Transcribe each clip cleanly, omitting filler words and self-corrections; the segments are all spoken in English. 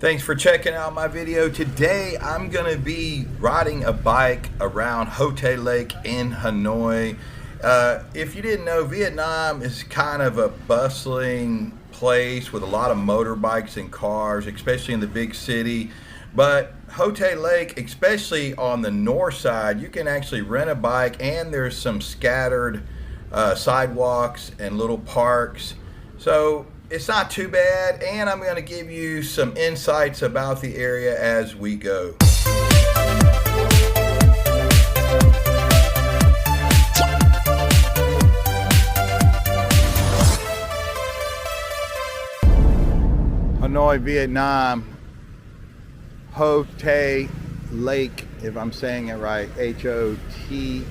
Thanks for checking out my video. Today I'm gonna be riding a bike around Ho Tay Lake in Hanoi. If you didn't know, Vietnam is kind of a bustling place with a lot of motorbikes and cars, especially in the big city. But Ho Tay Lake, especially on the north side, you can actually rent a bike, and there's some scattered sidewalks and little parks. So it's not too bad, and I'm going to give you some insights about the area as we go. Hanoi, Vietnam, Ho Tay Lake, if I'm saying it right, H-O-T-A-Y,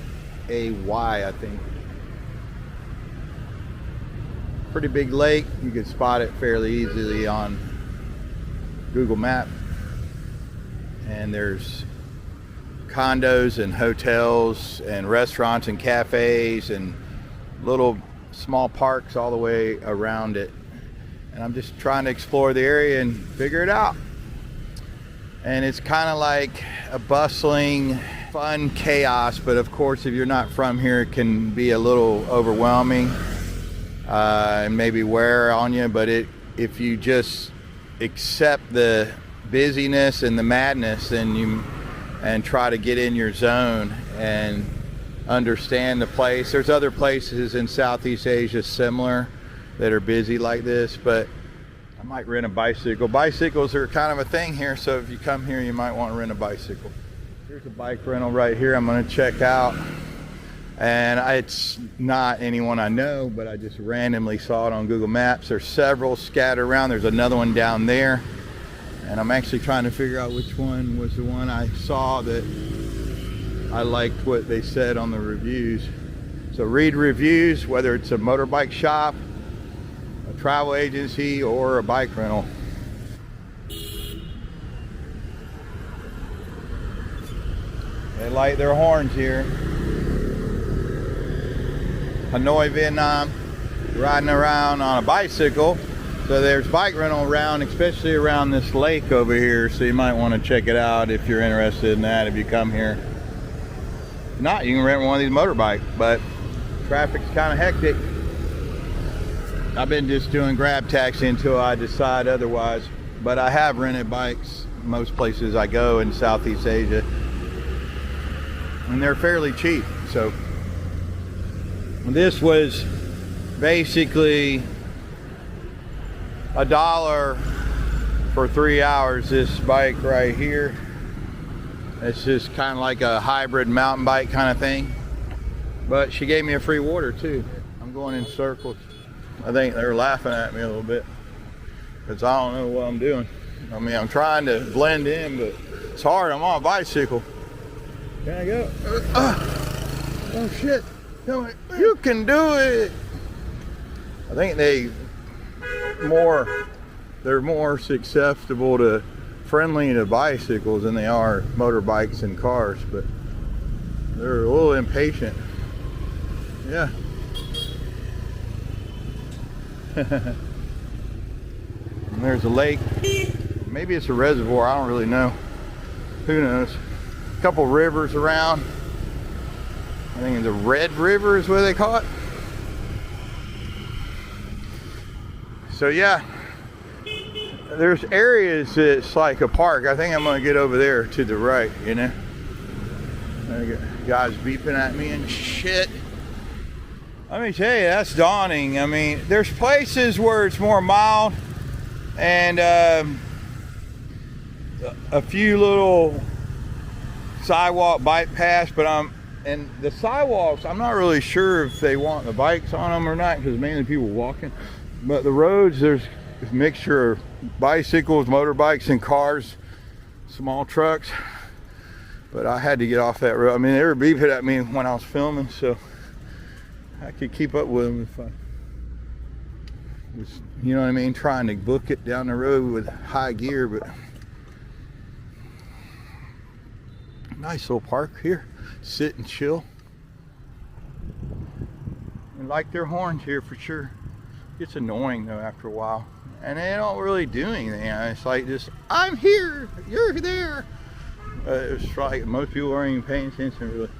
I think. Pretty big lake. You can spot it fairly easily on Google Maps. And there's condos and hotels and restaurants and cafes and little small parks all the way around it. And I'm just trying to explore the area and figure it out. And it's kind of like a bustling, fun chaos, but of course if you're not from here it can be a little overwhelming. And maybe wear on you, but if you just accept the busyness and the madness and try to get in your zone and understand the place. There's other places in Southeast Asia similar that are busy like this, but I might rent a bicycle. Bicycles are kind of a thing here, so if you come here you might want to rent a bicycle. Here's a bike rental right here I'm going to check out. And it's not anyone I know, but I just randomly saw it on Google Maps. There's several scattered around. There's another one down there. And I'm actually trying to figure out which one was the one I saw that I liked what they said on the reviews. So read reviews, whether it's a motorbike shop, a travel agency, or a bike rental. They light their horns here. Hanoi, Vietnam, riding around on a bicycle. So there's bike rental around, especially around this lake over here. So you might want to check it out if you're interested in that if you come here. If not, you can rent one of these motorbikes, but traffic's kind of hectic. I've been just doing grab taxi until I decide otherwise, but I have rented bikes most places I go in Southeast Asia, and they're fairly cheap. So this was basically $1 for 3 hours, this bike right here. It's just kind of like a hybrid mountain bike kind of thing. But she gave me a free water too. I'm going in circles. I think they're laughing at me a little bit because I don't know what I'm doing. I mean, I'm trying to blend in, but it's hard. I'm on a bicycle. Can I go? Oh shit. You can do it. I think they're more susceptible to friendly to bicycles than they are motorbikes and cars, but they're a little impatient. Yeah. And there's a lake. Maybe it's a reservoir, I don't really know. Who knows? A couple rivers around. I think the Red River is what they call it. So yeah, there's areas that's like a park. I think I'm gonna get over there to the right, you know. I got guys beeping at me and shit. Let me tell you, that's daunting. I mean, there's places where it's more mild and a few little sidewalk bike paths, but and the sidewalks, I'm not really sure if they want the bikes on them or not, because mainly people walking. But the roads, there's a mixture of bicycles, motorbikes, and cars, small trucks. But I had to get off that road. I mean, they were beeping at me when I was filming, so I could keep up with them if I was, you know what I mean, trying to book it down the road with high gear. But nice little park here. Sit and chill. And like their horns here for sure. Gets annoying though after a while, and they don't really do anything. It's like just, I'm here, you're there. It's like most people aren't even paying attention really.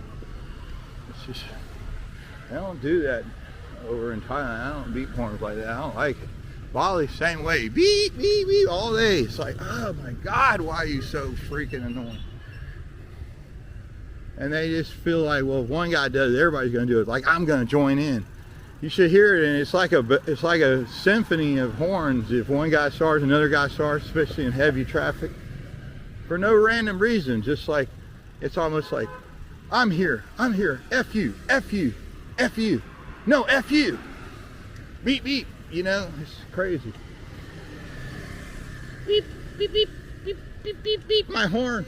It's just, they don't do that over in Thailand. I don't beep horns like that. I don't like it. Bali, same way. Beep, beep, beep all day. It's like, oh my God, why are you so freaking annoying? And they just feel like, well, if one guy does it, everybody's gonna do it. Like, I'm gonna join in. You should hear it, and it's like a symphony of horns. If one guy starts, another guy starts, especially in heavy traffic, for no random reason. Just like, it's almost like, I'm here, F you, F you, F you, no, F you, beep, beep, you know, it's crazy. Beep, beep, beep, beep, beep, beep, beep, my horn.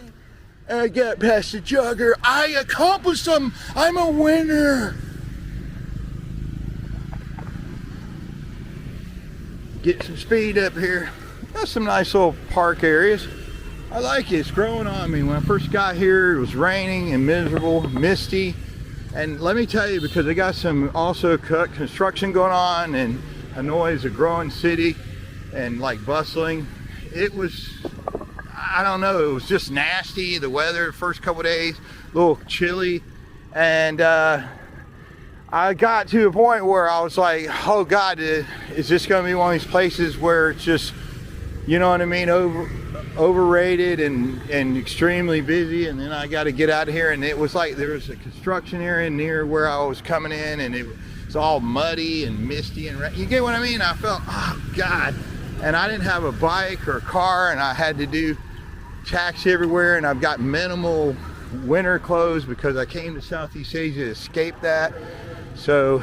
I got past the jogger, I accomplished something, I'm a winner. Get some speed up here. Got some nice little park areas. I like it, it's growing on me. When I first got here, it was raining and miserable, misty. And let me tell you, because they got some also construction going on, and Hanoi is a growing city and like bustling. It was, I don't know, it was just nasty. The weather the first couple of days, a little chilly. And I got to a point where I was like, oh God, is this gonna be one of these places where it's just, you know what I mean, overrated and extremely busy, and then I got to get out of here. And it was like there was a construction area near where I was coming in, and it's all muddy and misty and you get what I mean? I felt, oh God, and I didn't have a bike or a car, and I had to do taxi everywhere, and I've got minimal winter clothes because I came to Southeast Asia to escape that. So,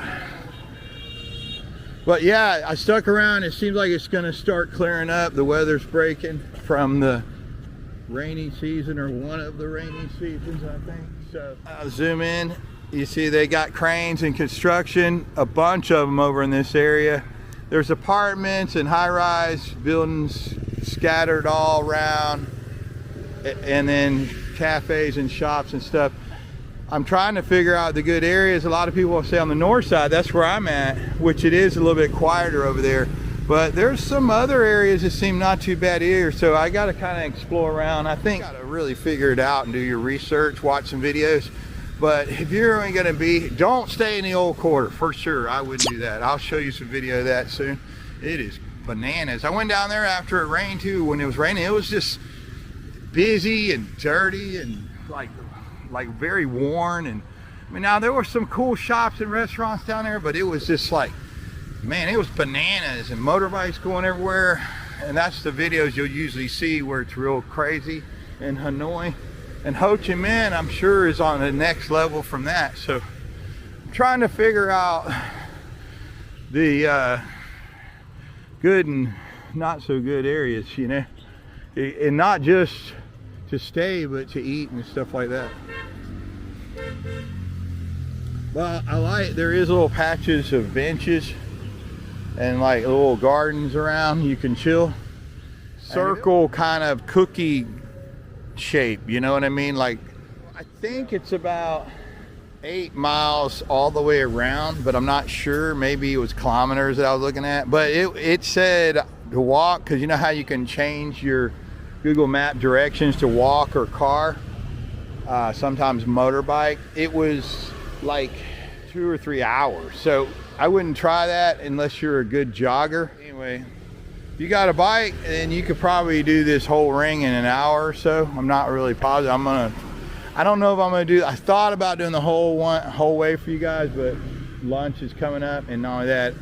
but yeah, I stuck around. It seems like it's gonna start clearing up. The weather's breaking from the rainy season, or one of the rainy seasons, I think. So I'll zoom in. You see they got cranes and construction, a bunch of them over in this area. There's apartments and high-rise buildings scattered all around, and then cafes and shops and stuff. I'm trying to figure out the good areas. A lot of people will say on the north side, that's where I'm at, which it is a little bit quieter over there. But there's some other areas that seem not too bad either. So I got to kind of explore around. I think you got to really figure it out and do your research, watch some videos. But if you're only going to be, don't stay in the old quarter for sure. I wouldn't do that. I'll show you some video of that soon. It is bananas. I went down there after it rained too. When it was raining, it was just busy and dirty and like very worn. And I mean, now there were some cool shops and restaurants down there, but it was just like, man, it was bananas and motorbikes going everywhere. And that's the videos you'll usually see where it's real crazy in Hanoi. And Ho Tay Minh, I'm sure, is on the next level from that. So I'm trying to figure out the good and not so good areas, you know, and not just to stay, but to eat and stuff like that. Well, I like, there is little patches of benches and like little gardens around. You can chill. Circle kind of cookie shape, you know what I mean? Like, I think it's about 8 miles all the way around, but I'm not sure. Maybe it was kilometers that I was looking at, but it said to walk, because you know how you can change your Google Map directions to walk or car, sometimes motorbike. It was like 2 or 3 hours, so I wouldn't try that unless you're a good jogger. Anyway, if you got a bike, then you could probably do this whole ring in an hour or so. I'm not really positive. I don't know if I'm gonna do, I thought about doing the whole way for you guys, but lunch is coming up, and not only that,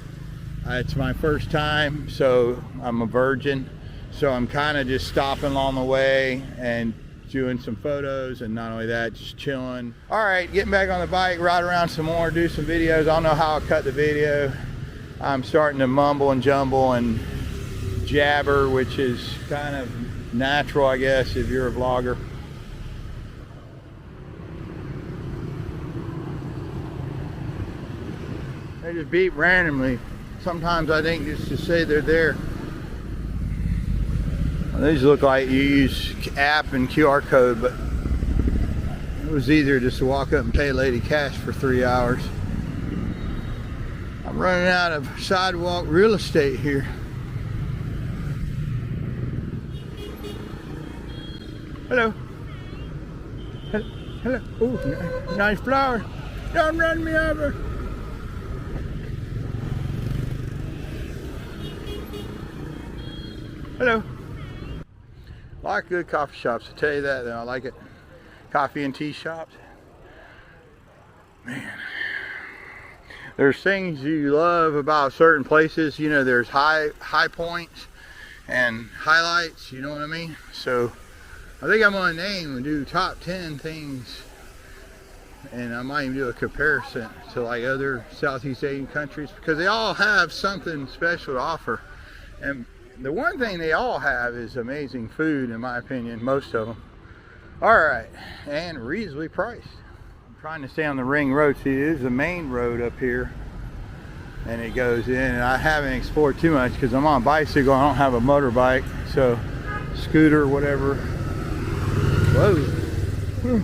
it's my first time, so I'm a virgin. So I'm kind of just stopping along the way and doing some photos, and not only that, just chilling. All right, getting back on the bike, ride around some more, do some videos. I don't know how I'll cut the video. I'm starting to mumble and jumble and jabber, which is kind of natural, I guess, if you're a vlogger. They just beep randomly. Sometimes I think just to say they're there. These look like you use app and QR code, but it was easier just to walk up and pay a lady cash for 3 hours. I'm I'm running out of sidewalk real estate here. Hello. Hello. Oh, nice flower. Don't run me over. Hello. A lot of good coffee shops, I'll tell you that. I like it. Coffee and tea shops. Man. There's things you love about certain places. You know, there's high points and highlights, you know what I mean? So I think I'm gonna name and do top 10 things, and I might even do a comparison to like other Southeast Asian countries, because they all have something special to offer. And the one thing they all have is amazing food, in my opinion, most of them. All right, and reasonably priced. I'm trying to stay on the ring road. See, it is the main road up here, and it goes in, and I haven't explored too much because I'm on a bicycle. I don't have a motorbike, so scooter, whatever. Whoa.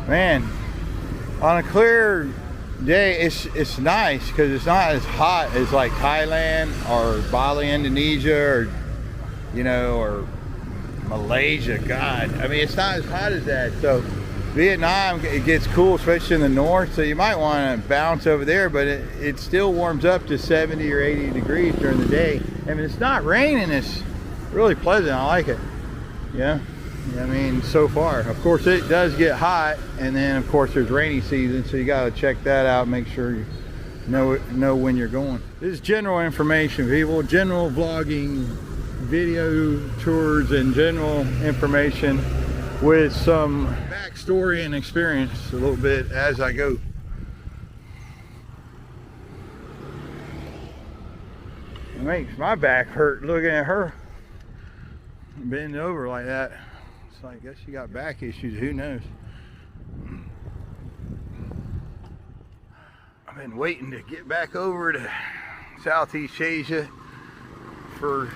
Man, on a clear day, it's nice because it's not as hot as like Thailand or Bali, Indonesia, or you know, or Malaysia. God, I mean, it's not as hot as that. So Vietnam, it gets cool, especially in the north, so you might want to bounce over there, but it still warms up to 70 or 80 degrees during the day. I mean, it's not raining, it's really pleasant. I like it. Yeah, I mean, so far. Of course, it does get hot, and then of course there's rainy season, so you got to check that out, make sure you know when you're going. This is general information, people. General vlogging, video tours, and general information with some backstory and experience a little bit as I go. It makes my back hurt looking at her bend over like that. So I guess she got back issues, who knows. I've been waiting to get back over to Southeast Asia for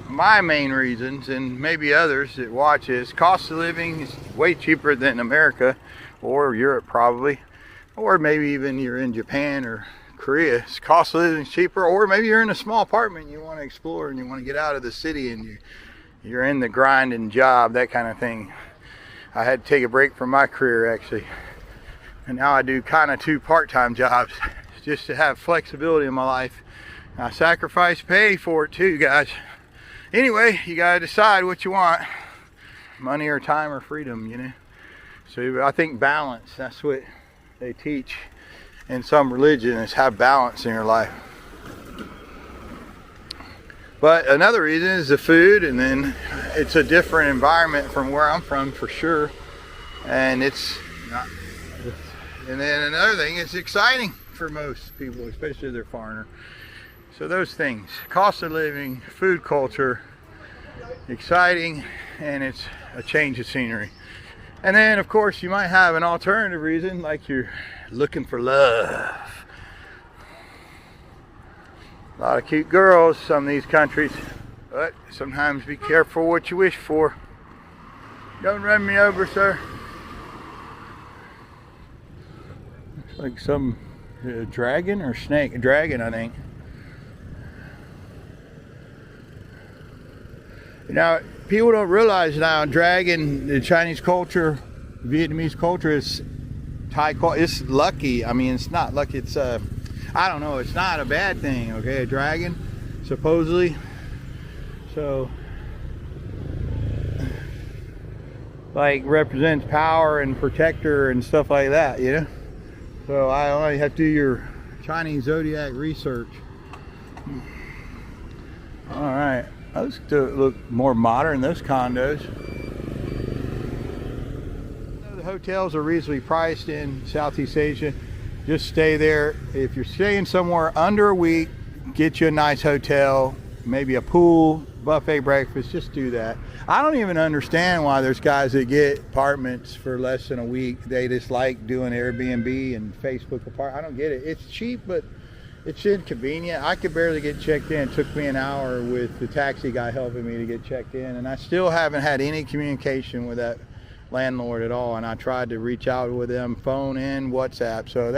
my main reasons, and maybe others that watch this. Cost of living is way cheaper than America or Europe probably, or maybe even you're in Japan or Korea. It's cost of living is cheaper, or maybe you're in a small apartment and you want to explore and you want to get out of the city and you're in the grinding job, that kind of thing. I had to take a break from my career actually, and now I do kind of 2 part-time jobs just to have flexibility in my life. I sacrifice pay for it too, guys. Anyway, you gotta decide what you want, money or time or freedom, you know. So I think balance, that's what they teach in some religion, is have balance in your life. But another reason is the food, and then it's a different environment from where I'm from for sure. And it's not, and then another thing, it's exciting for most people, especially if they're foreigner. So those things, cost of living, food culture, exciting, and it's a change of scenery. And then of course you might have an alternative reason, like you're looking for love. A lot of cute girls, some of these countries, but sometimes be careful what you wish for. Don't run me over, sir. Looks like some dragon or snake, a dragon I think. Now, people don't realize now, dragon, the Chinese culture, Vietnamese culture is Thai culture. It's lucky. I mean, it's not lucky. It's I don't know. It's not a bad thing. Okay, a dragon, supposedly. So, like, represents power and protector and stuff like that. You know. So I only have to do your Chinese zodiac research. All right. Those look more modern, those condos. The hotels are reasonably priced in Southeast Asia. Just stay there. If you're staying somewhere under a week, get you a nice hotel, maybe a pool, buffet breakfast, just do that. I don't even understand why there's guys that get apartments for less than a week. They just like doing Airbnb and Facebook apart. I don't get it. It's cheap, but It's inconvenient. I could barely get checked in. It took me an hour with the taxi guy helping me to get checked in, and I still haven't had any communication with that landlord at all. And I tried to reach out with them, phone and WhatsApp. So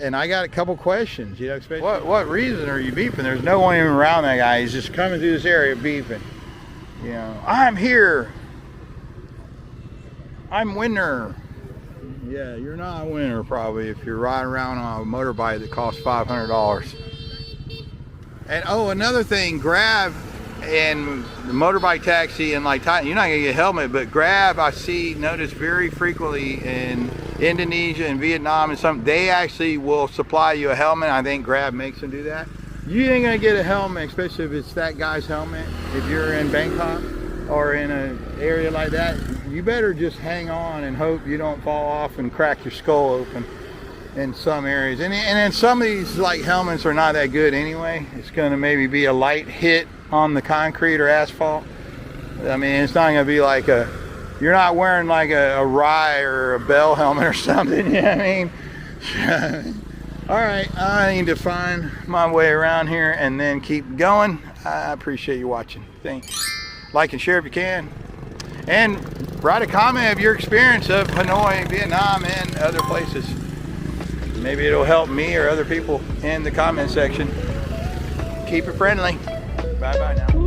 and I got a couple questions, you know, especially what reason are you beeping? There's no one even around that guy. He's just coming through this area beeping. You know, I'm here. I'm winner. Yeah, you're not a winner probably if you're riding around on a motorbike that costs $500. And oh, another thing, Grab and the motorbike taxi and like you're not gonna get a helmet, but Grab I notice very frequently in Indonesia and Vietnam and some, they actually will supply you a helmet. I think Grab makes them do that. You ain't gonna get a helmet, especially if it's that guy's helmet. If you're in Bangkok or in an area like that, you better just hang on and hope you don't fall off and crack your skull open in some areas. And then some of these like helmets are not that good anyway. It's gonna maybe be a light hit on the concrete or asphalt. I mean, it's not gonna be like you're not wearing like a Rye or a Bell helmet or something, you know what I mean? All right, I need to find my way around here and then keep going. I appreciate you watching. Thanks. Like and share if you can. And write a comment of your experience of Hanoi, Vietnam, and other places. Maybe it'll help me or other people in the comment section. Keep it friendly. Bye-bye now.